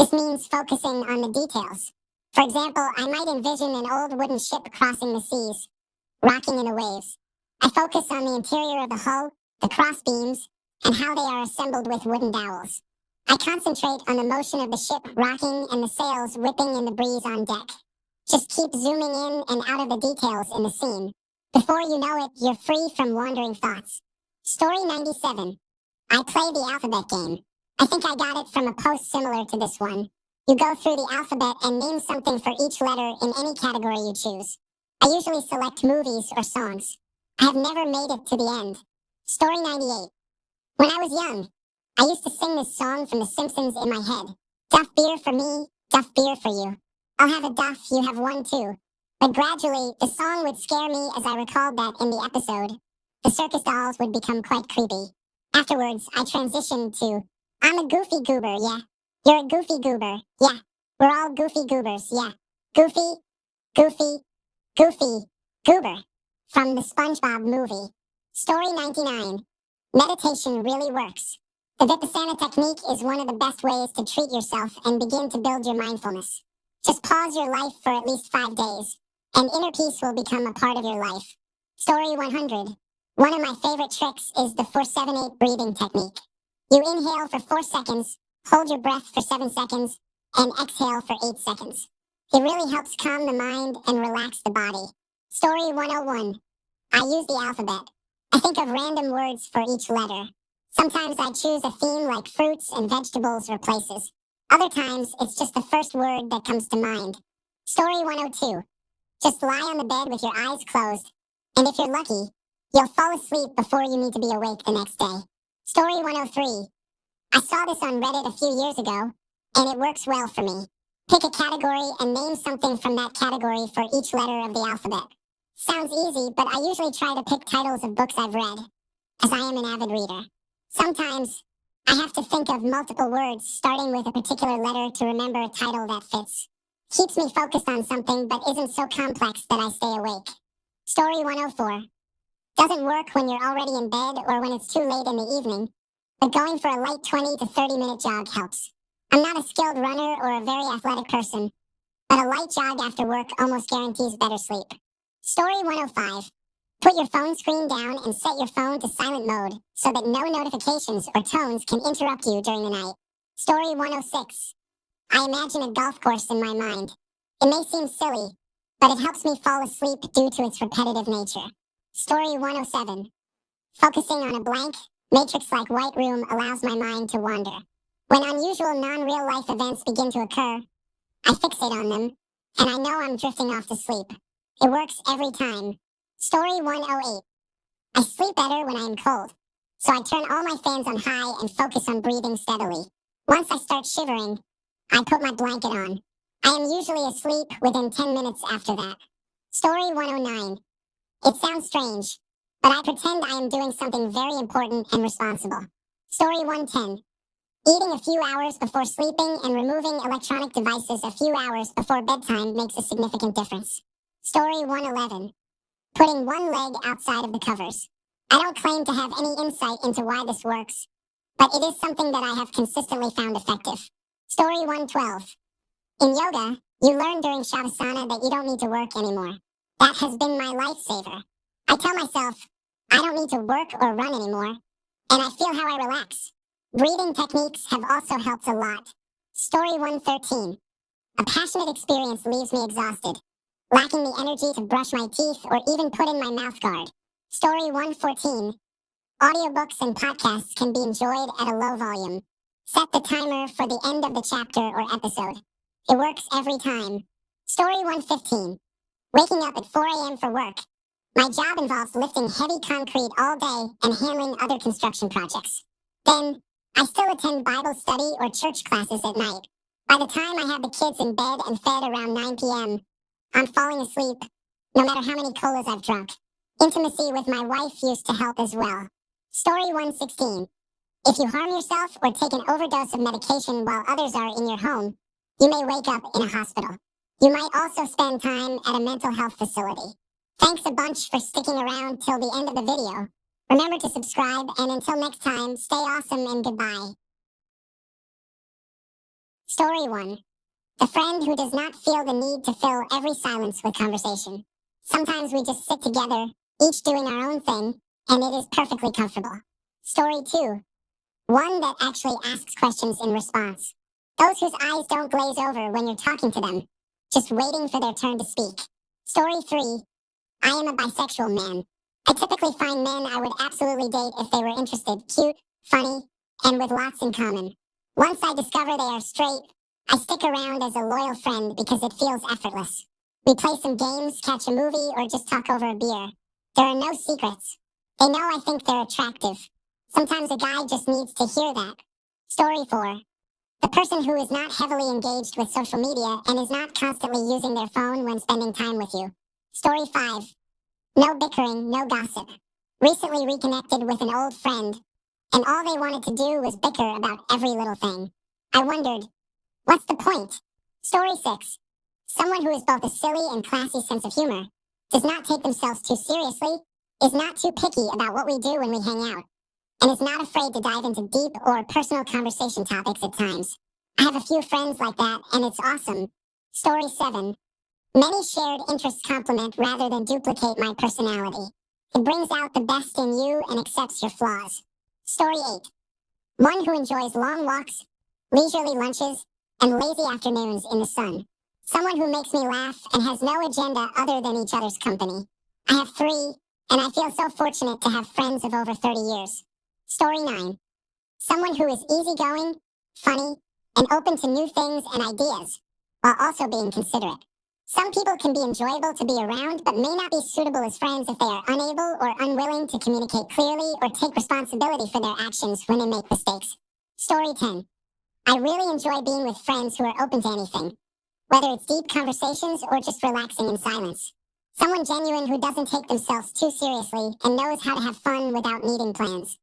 This means focusing on the details. For example, I might envision an old wooden ship crossing the seas, rocking in the waves. I focus on the interior of the hull, the cross beams, and how they are assembled with wooden dowels. I concentrate on the motion of the ship rocking and the sails whipping in the breeze on deck. Just keep zooming in and out of the details in the scene. Before you know it, you're free from wandering thoughts. Story 97. I play the alphabet game. I think I got it from a post similar to this one. You go through the alphabet and name something for each letter in any category you choose. I usually select movies or songs. I have never made it to the end. Story 98. When I was young, I used to sing this song from The Simpsons in my head. Duff beer for me, duff beer for you. I'll have a duff, you have one too. But gradually, the song would scare me as I recalled that in the episode. The circus dolls would become quite creepy. Afterwards, I transitioned to, I'm a goofy goober, yeah. You're a goofy goober, yeah. We're all goofy goobers, yeah. Goofy, goofy, goofy, goober. From the SpongeBob movie. Story 99. Meditation really works. The Vipassana technique is one of the best ways to treat yourself and begin to build your mindfulness. Just pause your life for at least 5 days, and inner peace will become a part of your life. Story 100. One of my favorite tricks is the 4-7-8 breathing technique. You inhale for 4 seconds, hold your breath for 7 seconds, and exhale for 8 seconds. It really helps calm the mind and relax the body. Story 101. I use the alphabet. I think of random words for each letter. Sometimes I choose a theme like fruits and vegetables or places. Other times, it's just the first word that comes to mind. Story 102. Just lie on the bed with your eyes closed, and if you're lucky, you'll fall asleep before you need to be awake the next day. Story 103. I saw this on Reddit a few years ago, and it works well for me. Pick a category and name something from that category for each letter of the alphabet. Sounds easy, but I usually try to pick titles of books I've read, as I am an avid reader. Sometimes, I have to think of multiple words starting with a particular letter to remember a title that fits. Keeps me focused on something but isn't so complex that I stay awake. Story 104. Doesn't work when you're already in bed or when it's too late in the evening, but going for a light 20 to 30 minute jog helps. I'm not a skilled runner or a very athletic person, but a light jog after work almost guarantees better sleep. Story 105. Put your phone screen down and set your phone to silent mode so that no notifications or tones can interrupt you during the night. Story 106. I imagine a golf course in my mind. It may seem silly, but it helps me fall asleep due to its repetitive nature. Story 107. Focusing on a blank, matrix-like white room allows my mind to wander. When unusual non-real-life events begin to occur, I fixate on them, and I know I'm drifting off to sleep. It works every time. Story 108. I sleep better when I am cold, so I turn all my fans on high and focus on breathing steadily. Once I start shivering, I put my blanket on. I am usually asleep within 10 minutes after that. Story 109. It sounds strange, but I pretend I am doing something very important and responsible. Story 110. Eating a few hours before sleeping and removing electronic devices a few hours before bedtime makes a significant difference. Story 111. Putting one leg outside of the covers. I don't claim to have any insight into why this works, but it is something that I have consistently found effective. Story 112. In yoga, you learn during Shavasana that you don't need to work anymore. That has been my lifesaver. I tell myself, I don't need to work or run anymore, and I feel how I relax. Breathing techniques have also helped a lot. Story 113. A passionate experience leaves me exhausted, lacking the energy to brush my teeth or even put in my mouth guard. Story 114. Audiobooks and podcasts can be enjoyed at a low volume. Set the timer for the end of the chapter or episode. It works every time. Story 115. Waking up at 4 a.m. for work. My job involves lifting heavy concrete all day and handling other construction projects. Then, I still attend Bible study or church classes at night. By the time I have the kids in bed and fed around 9 p.m., I'm falling asleep, no matter how many colas I've drunk. Intimacy with my wife used to help as well. Story 116. If you harm yourself or take an overdose of medication while others are in your home, you may wake up in a hospital. You might also spend time at a mental health facility. Thanks a bunch for sticking around till the end of the video. Remember to subscribe, and until next time, stay awesome and goodbye. Story 1. The friend who does not feel the need to fill every silence with conversation. Sometimes we just sit together, each doing our own thing, and it is perfectly comfortable. Story 2. One that actually asks questions in response. Those whose eyes don't glaze over when you're talking to them, just waiting for their turn to speak. Story 3. I am a bisexual man. I typically find men I would absolutely date if they were interested, cute, funny, and with lots in common. Once I discover they are straight, I stick around as a loyal friend because it feels effortless. We play some games, catch a movie, or just talk over a beer. There are no secrets. They know I think they're attractive. Sometimes a guy just needs to hear that. Story 4. The person who is not heavily engaged with social media and is not constantly using their phone when spending time with you. Story 5. No bickering, no gossip. Recently reconnected with an old friend, and all they wanted to do was bicker about every little thing. I wondered, what's the point? Story 6. Someone who has both a silly and classy sense of humor, does not take themselves too seriously, is not too picky about what we do when we hang out, and is not afraid to dive into deep or personal conversation topics at times. I have a few friends like that, and it's awesome. Story 7. Many shared interests complement rather than duplicate my personality. It brings out the best in you and accepts your flaws. Story 8. One who enjoys long walks, leisurely lunches, and lazy afternoons in the sun. Someone who makes me laugh and has no agenda other than each other's company. I have 3, and I feel so fortunate to have friends of over 30 years. Story 9. Someone who is easygoing, funny, and open to new things and ideas, while also being considerate. Some people can be enjoyable to be around, but may not be suitable as friends if they are unable or unwilling to communicate clearly or take responsibility for their actions when they make mistakes. Story 10. I really enjoy being with friends who are open to anything, whether it's deep conversations or just relaxing in silence. Someone genuine who doesn't take themselves too seriously and knows how to have fun without needing plans.